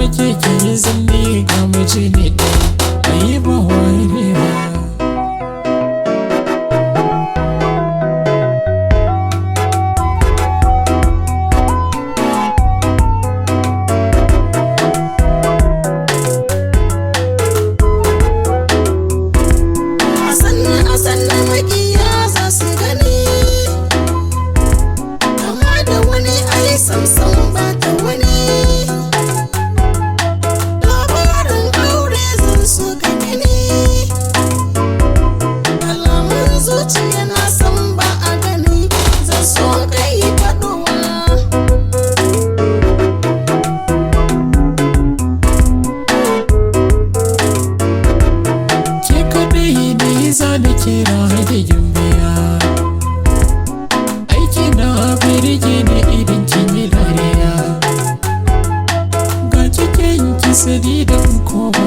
muke ki zanni ga miji ne dai bai ba wani ba. Samsam ba ta wani labarin aure zan so ka gani, alamun zuciya na san ba a gani zan so ka yi faɗuwa. Ke kaɗai ne za da kira da gimbiya, aiki na birge ne idan kin yi dariya, ga cikin kisiri da koma